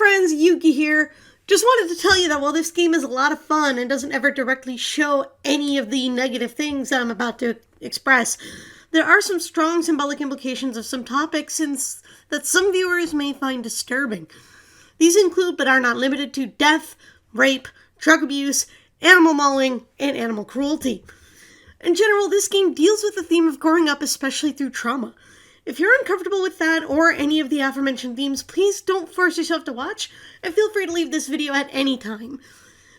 friends, Yuki here. Just wanted to tell you that while this game is a lot of fun and doesn't ever directly show any of the negative things that I'm about to express, there are some strong symbolic implications of some topics that some viewers may find disturbing. These include, but are not limited to, death, rape, drug abuse, animal mauling, and animal cruelty. In general, this game deals with the theme of growing up, especially through trauma. If you're uncomfortable with that or any of the aforementioned themes, please don't force yourself to watch, and feel free to leave this video at any time.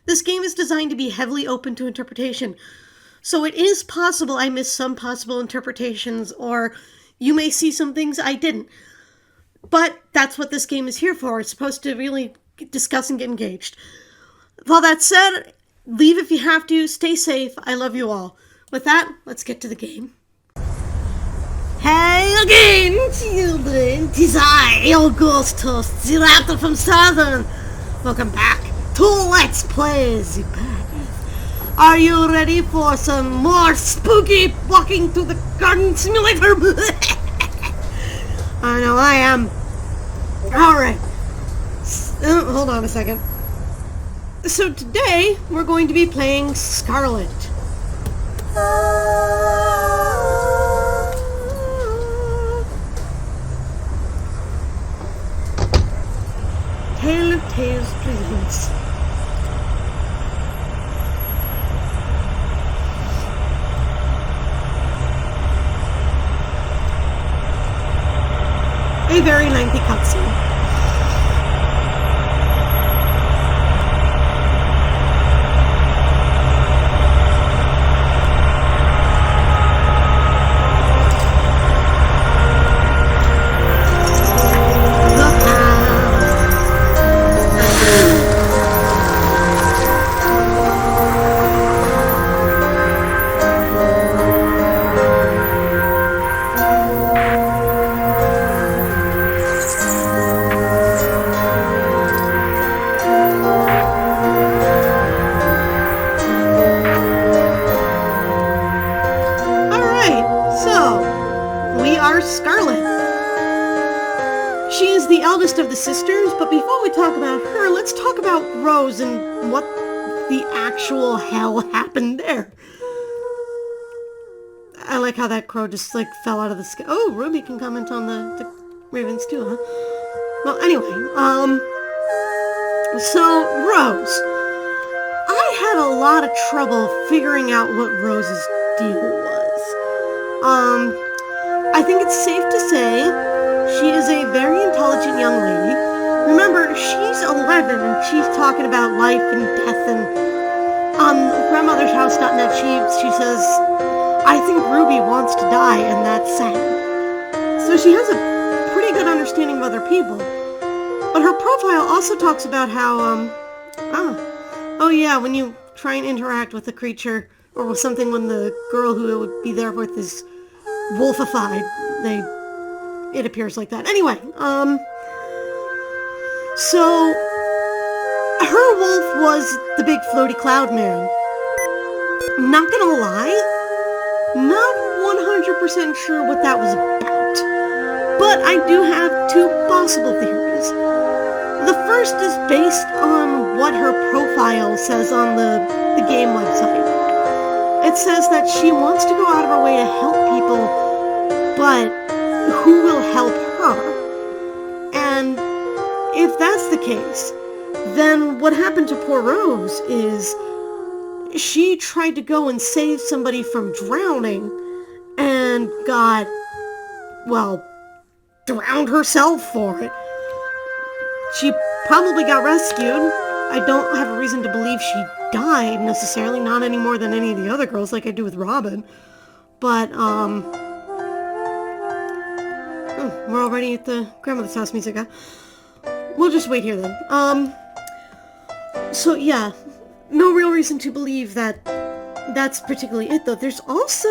This game is designed to be heavily open to interpretation, so it is possible I missed some possible interpretations, or you may see some things I didn't. But that's what this game is here for. It's supposed to really discuss and get engaged. With all that said, leave if you have to, stay safe, I love you all. With that, let's get to the game. Hey again, children, 'tis I, your ghost host, the Raptor from Saturn. Welcome back to Let's Play the Path. Are you ready for some more spooky walking through the garden simulator? I know I am. Alright, hold on a second. So today, we're going to be playing Scarlet. Tale of Tales presents a very lengthy cutscene. Scarlet. She is the eldest of the sisters, but before we talk about her, let's talk about Rose and what the actual hell happened there. I like how that crow just fell out of the sky. Oh, Ruby can comment on the ravens too, huh? Well, anyway, so Rose. I had a lot of trouble figuring out what Rose's deal was. I think it's safe to say she is a very intelligent young lady. Remember, she's 11 and she's talking about life and death, and on grandmothershouse.net she says, I think Ruby wants to die and that's sad. So she has a pretty good understanding of other people. But her profile also talks about how, oh yeah, when you try and interact with a creature or with something when the girl who it would be there with is wolfified, it appears like that. Anyway, so her wolf was the big floaty cloud man. Not gonna lie, not 100% sure what that was about, but I do have two possible theories. The first is based on what her profile says on the game website. It says that she wants to go out of her way to help people, but who will help her? And if that's the case, then what happened to poor Rose is she tried to go and save somebody from drowning and got, well, drowned herself for it. She probably got rescued. I don't have a reason to believe she died necessarily, not any more than any of the other girls like I do with Robin. But, we're already at the grandmother's house music, huh? We'll just wait here then. So yeah, no real reason to believe that that's particularly it, though. There's also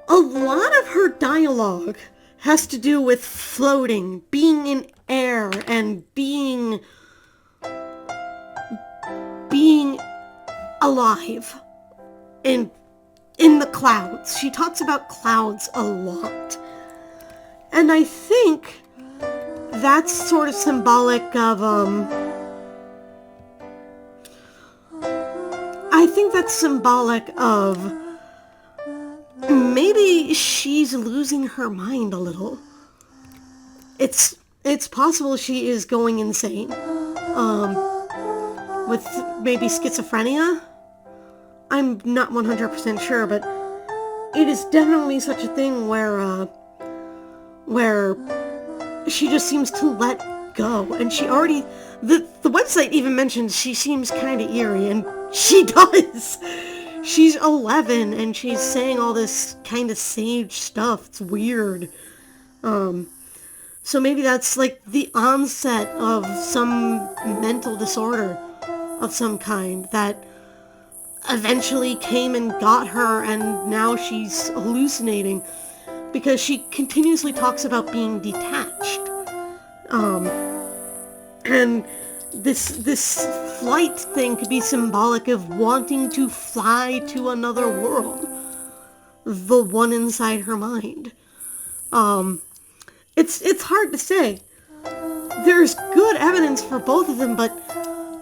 a lot of her dialogue has to do with floating, being in air, and being alive in the clouds. She talks about clouds a lot. And I think that's sort of symbolic of, I think that's symbolic of maybe she's losing her mind a little. It's possible she is going insane. With maybe schizophrenia? I'm not 100% sure, but it is definitely such a thing where she just seems to let go. And she already, the website even mentions she seems kind of eerie, and she does. She's 11, and she's saying all this kind of sage stuff. It's weird. So maybe that's like the onset of some mental disorder of some kind that eventually came and got her, and now she's hallucinating because she continuously talks about being detached. And this flight thing could be symbolic of wanting to fly to another world, the one inside her mind. It's hard to say. There's good evidence for both of them, but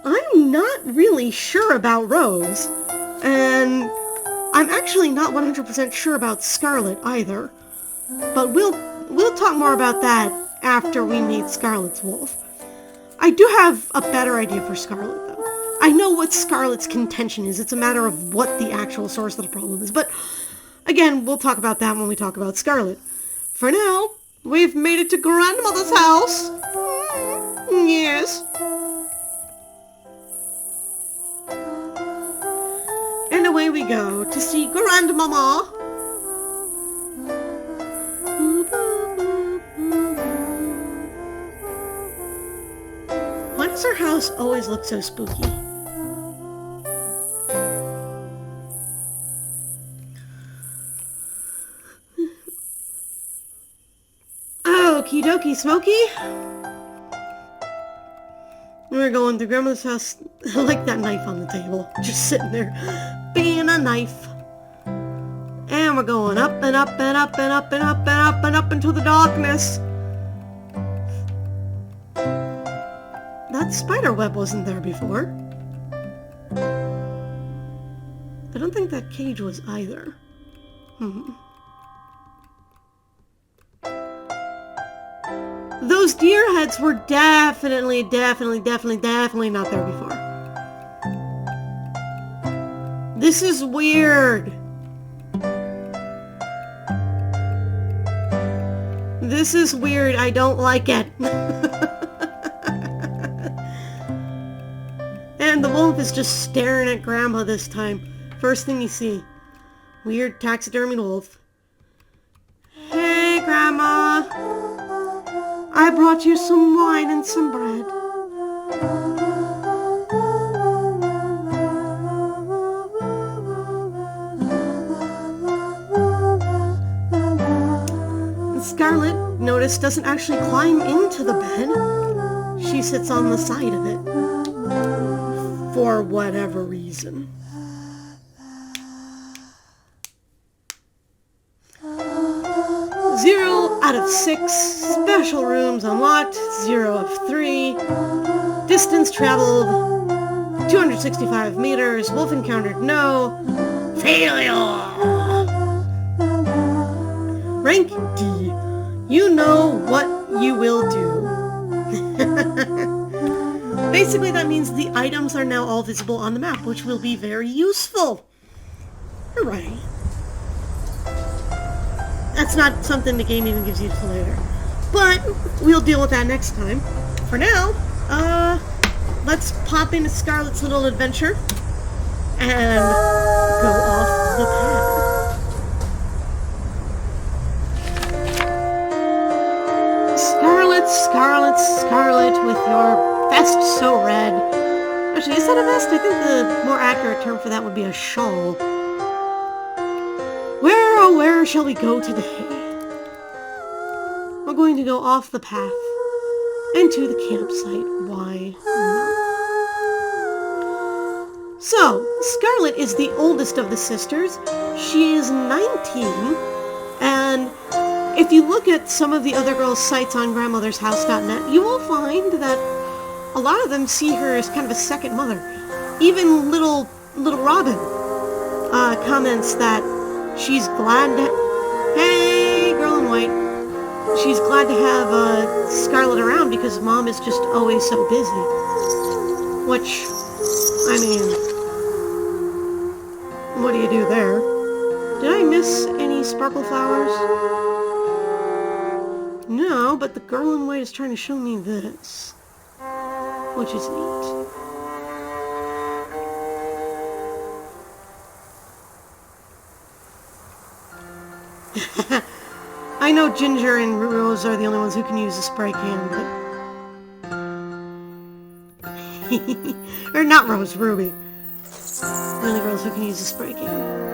I'm not really sure about Rose, and I'm actually not 100% sure about Scarlet either. But we'll talk more about that after we meet Scarlet's wolf. I do have a better idea for Scarlet, though. I know what Scarlet's contention is. It's a matter of what the actual source of the problem is. But again, we'll talk about that when we talk about Scarlet. For now, we've made it to Grandmother's house. Yes. And away we go to see Grandmama. Why does her house always look so spooky? Okie dokie, Smokey. We're going to Grandma's house. I like that knife on the table. Just sitting there, being a knife. And we're going up and up and up and up and up and up and up into the darkness. That spider web wasn't there before. I don't think that cage was either. Those deer heads were definitely not there before. This is weird. This is weird. I don't like it. And the wolf is just staring at Grandma this time. First thing you see. Weird taxidermied wolf. Hey, Grandma. I brought you some wine and some bread. Scarlet, notice, doesn't actually climb into the bed. She sits on the side of it. For whatever reason. 0 out of 6. Special rooms unlocked. 0 of 3. Distance traveled. 265 meters. Wolf encountered. No. Failure. Rank D. You know what you will do. Basically, that means the items are now all visible on the map, which will be very useful. Hooray. That's not something the game even gives you till later. But we'll deal with that next time. For now, let's pop into Scarlet's little adventure and go off the path. Scarlet, with your vest so red. Actually, is that a vest? I think the more accurate term for that would be a shawl. Where, oh where shall we go today? We're going to go off the path into the campsite. Why not? So, Scarlet is the oldest of the sisters. She is 19, and if you look at some of the other girls' sites on grandmothershouse.net, you will find that a lot of them see her as kind of a second mother. Even little Robin comments that she's glad to... Hey, girl in white. She's glad to have Scarlet around because Mom is just always so busy. Which, I mean, what do you do there? Did I miss any sparkle flowers? No, but the girl in white is trying to show me this, which is neat. I know Ginger and Rose are the only ones who can use a spray can, but... or not Rose, Ruby. The only girls who can use a spray can.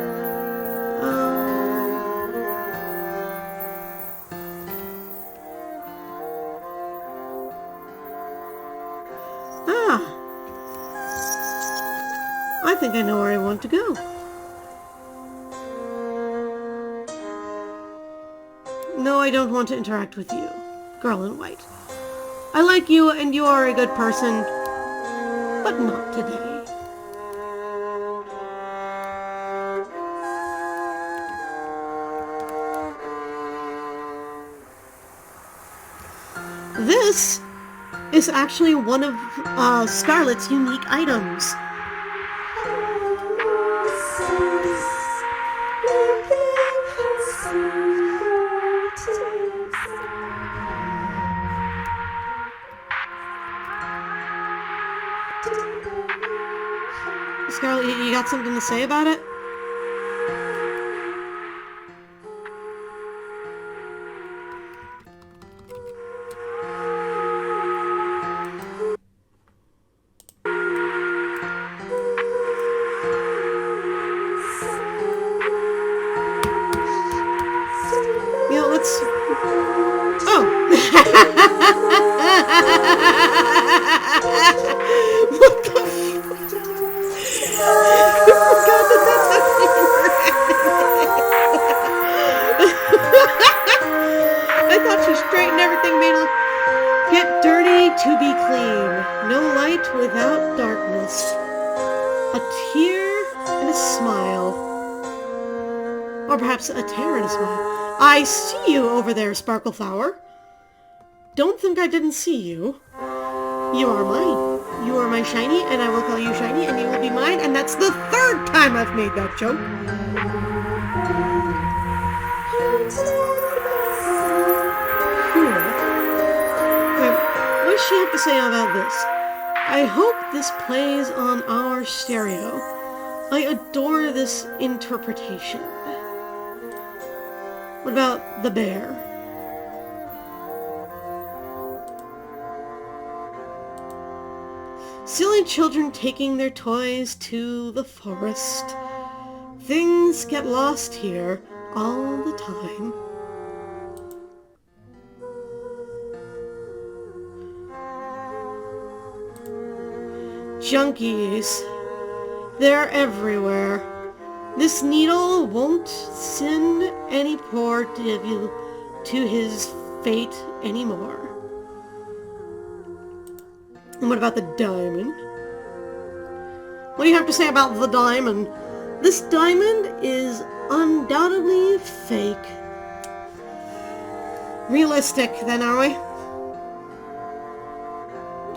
I think I know where I want to go. No, I don't want to interact with you, girl in white. I like you and you are a good person, but not today. This is actually one of Scarlet's unique items. Scarlet, you got something to say about it? Yeah, let's... Oh! What the f... I forgot that that's how she I thought she straightened everything, made it get dirty to be clean. No light without darkness. A tear and a smile. Or perhaps a tear and a smile. I see you over there, Sparkle Flower. Don't think I didn't see you. You are mine. You are my shiny, and I will call you shiny, and you will be mine, and that's the third time I've made that joke. Cool. Okay, what does she have to say about this? I hope this plays on our stereo. I adore this interpretation. What about the bear? Silly children taking their toys to the forest. Things get lost here all the time. Junkies. They're everywhere. This needle won't send any poor devil to his fate anymore. And what about the diamond? What do you have to say about the diamond? This diamond is undoubtedly fake. Realistic, then, are we?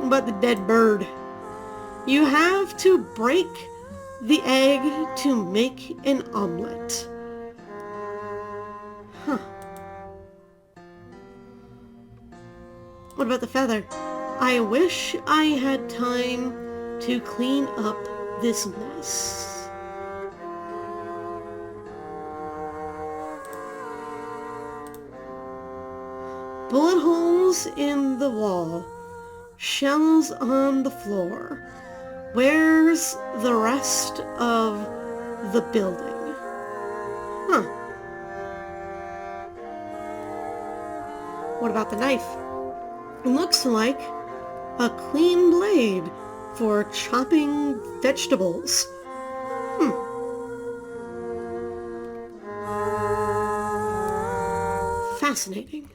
But the dead bird. You have to break the egg to make an omelet. Huh. What about the feather? I wish I had time to clean up this mess. Bullet holes in the wall. Shells on the floor. Where's the rest of the building? Huh. What about the knife? It looks like a clean blade for chopping vegetables. fascinating.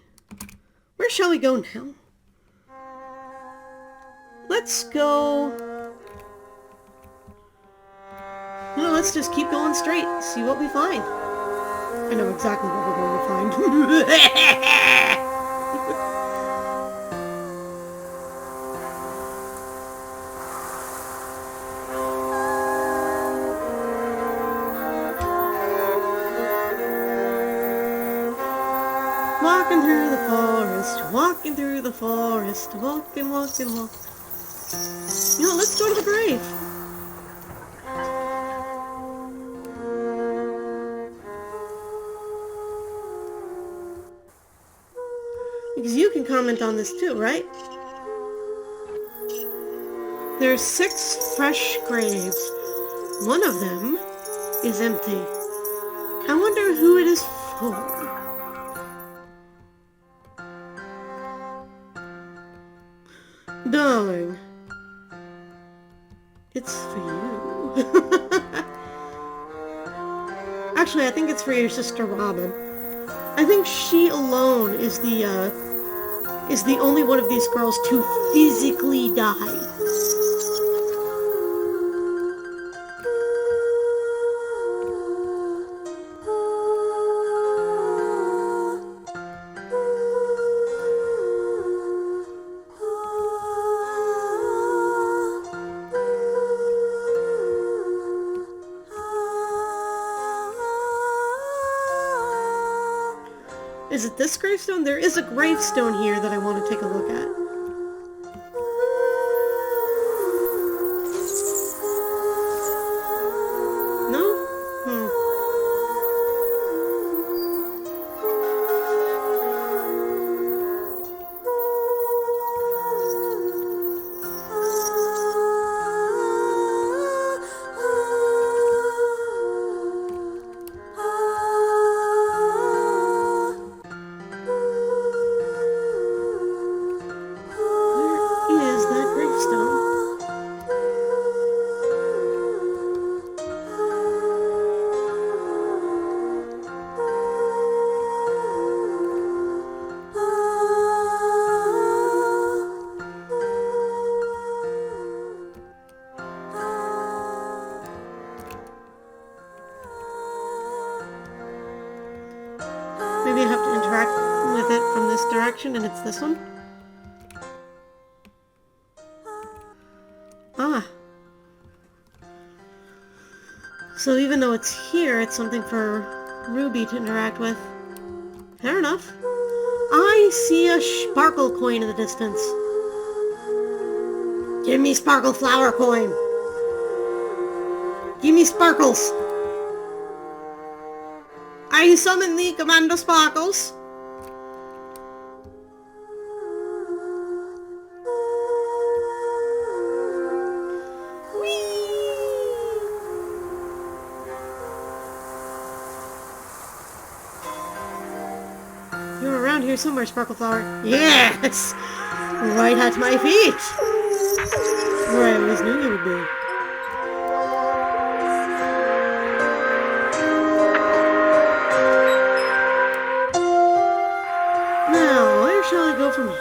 Where shall we go now? Let's go... No, let's just keep going straight, see what we find. I know exactly what we're going to find. Walking through the forest, walking through the forest, walking, walking, walking. You know, let's go to the grave. Because you can comment on this too, right? There's 6 fresh graves. One of them is empty. I wonder who it is for. Darling, it's for you. Actually, I think it's for your sister Robin. I think she alone is the only one of these girls to physically die. Is it this gravestone? There is a gravestone here that I want to take a look at. No? Maybe I have to interact with it from this direction, and it's this one? Ah. So even though it's here, it's something for Ruby to interact with. Fair enough. I see a sparkle coin in the distance. Give me sparkle flower coin. Give me sparkles. I summon thee, Commander Sparkles. Whee! You're around here somewhere, Sparkle Flower. Yes! Right at my feet! Where I always knew you would be. Shall I go from here?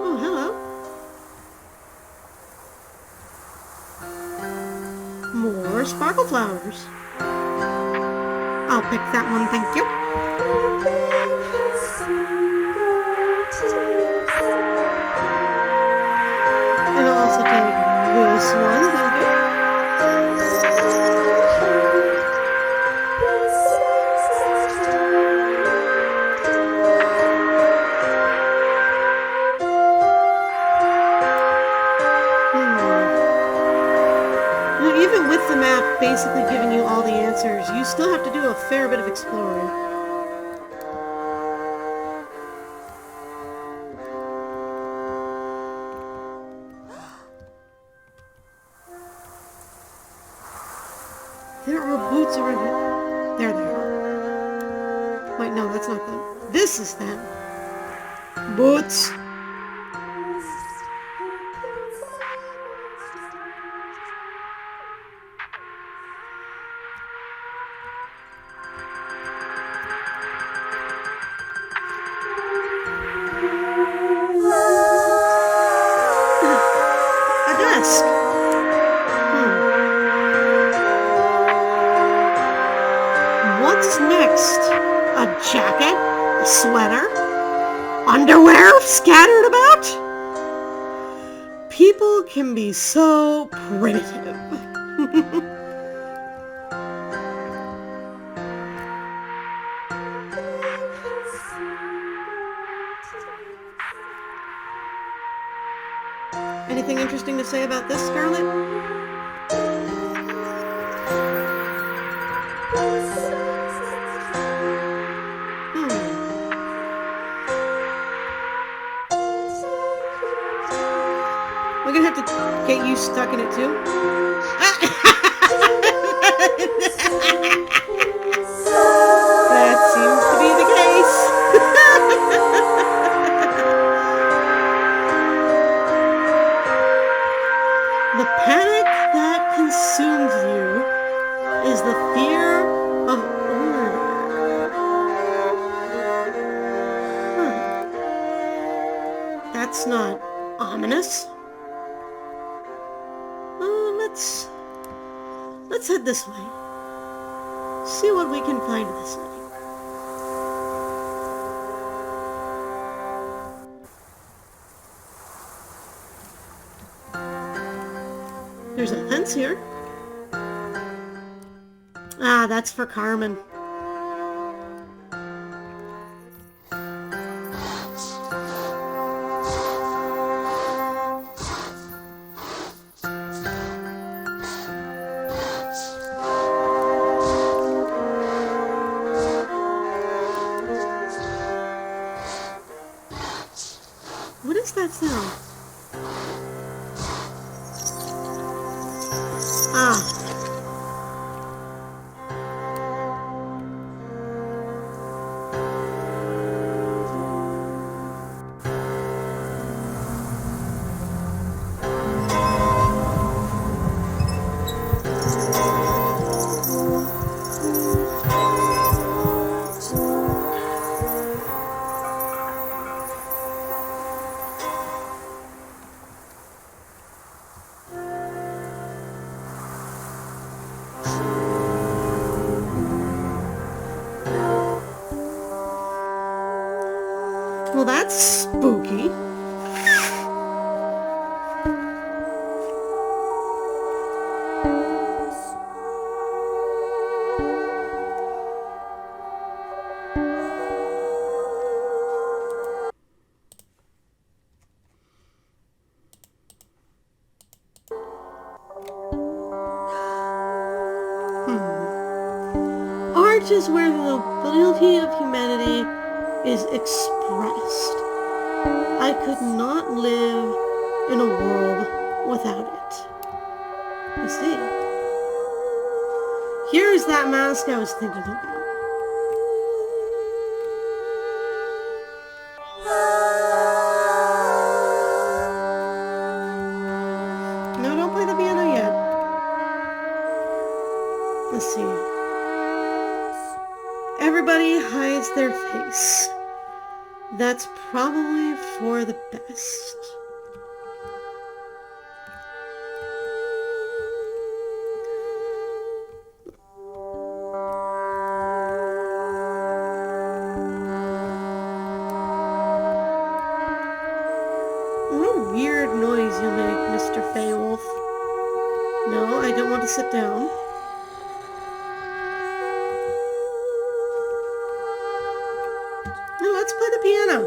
Oh, hello. More sparkle flowers. I'll pick that one, thank you. And I'll also take this one, thank you. Now, even with the map basically giving you all the answers, you still have to do a fair bit of exploring. There are boots around here. There they are. Wait, no, that's not them. This is them. Boots. next? A jacket? A sweater? Underwear scattered about? People can be so primitive. Anything interesting to say about this, Scarlet? We're gonna have to get you stuck in it too. That seems to be the case. The panic that consumes you is the fear of order. That's not ominous. Let's head this way. See what we can find this way. There's a fence here. Ah, that's for Carmen. What is that sound? Ah. Well, that's spooky. Art is where the nobility of humanity is expressed. I could not live in a world without it. You see, here's that mask I was thinking about. No, don't play the piano yet. Let's see. Everybody hides their face. That's probably for the best. What a weird noise you make, Mr. Feywolf. No, I don't want to sit down. Let's play the piano.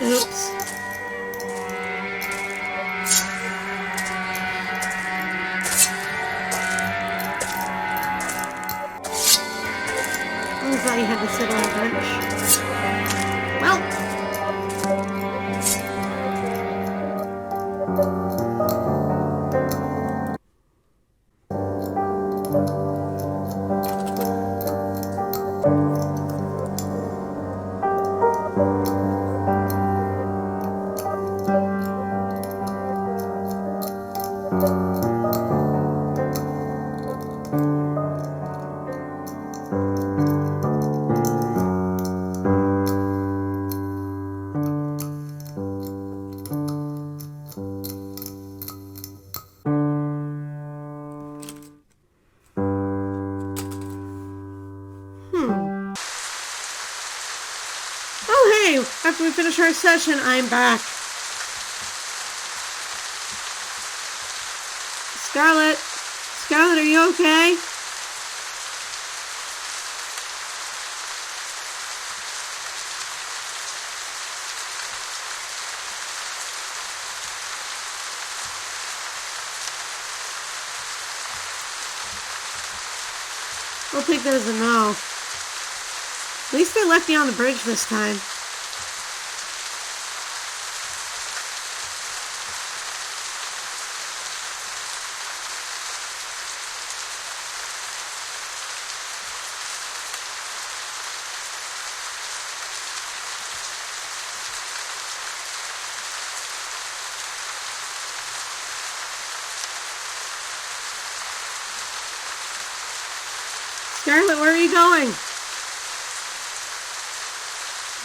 Oops. I thought you had to sit on a bench. Well. after we finish our session, I'm back. Scarlet? Scarlet, are you okay? I'll take that as a no. At least they left me on the bridge this time. Scarlet, where are you going?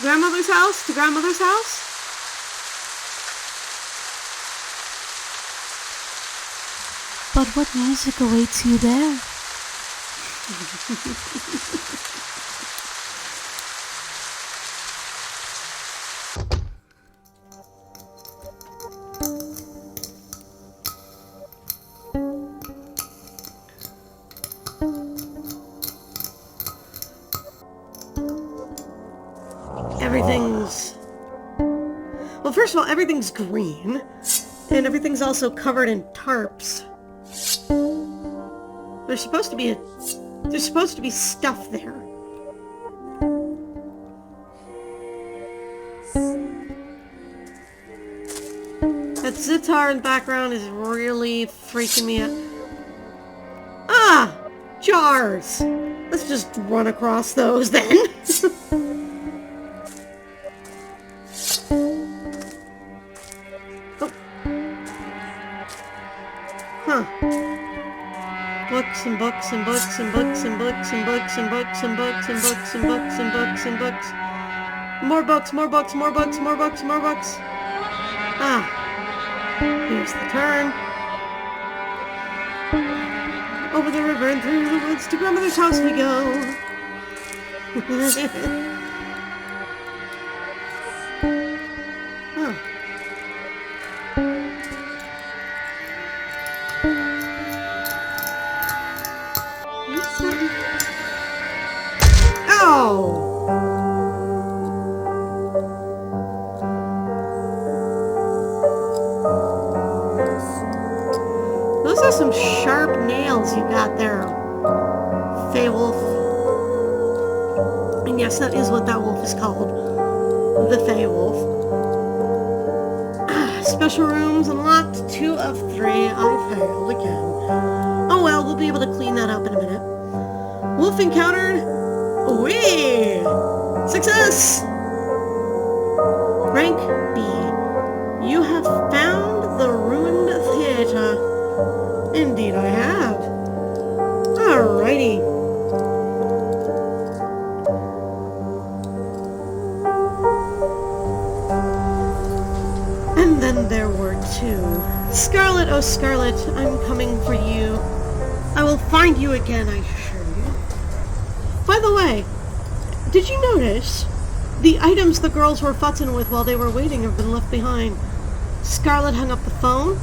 Grandmother's house? To grandmother's house? But what music awaits you there? Well, first of all, everything's green, and everything's also covered in tarps. There's supposed to be stuff there. That sitar in the background is really freaking me out. Ah! Jars! Let's just run across those then. Books and books and books and books and books and books and books and books and books and books and books and books. More books, more books, more books, more books, more books. Ah. Here's the turn. Over the river and through the woods to grandmother's house we go. Huh. Ow! Those are some sharp nails you got there, Fey Wolf. And yes, that is what that wolf is called. The Fey Wolf. Special rooms unlocked. 2 of 3. I failed again. Oh well, we'll be able to clean that up in a minute. Wolf encountered. Whee! Success! Rank B. You have found the ruined theater. Indeed I have. Alrighty. And then there were 2. Scarlet, oh Scarlet, I'm coming for you. I will find you again, I assure you. By the way, did you notice the items the girls were futzing with while they were waiting have been left behind? Scarlet hung up the phone.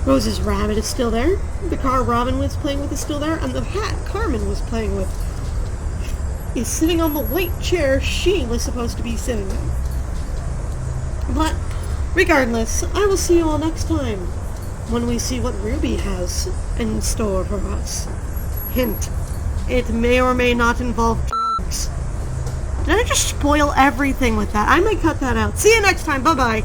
Rose's rabbit is still there. The car Robin was playing with is still there. And the hat Carmen was playing with is sitting on the white chair she was supposed to be sitting in. But regardless, I will see you all next time when we see what Ruby has in store for us. Hint, it may or may not involve drugs. Did I just spoil everything with that? I might cut that out. See you next time. Bye-bye.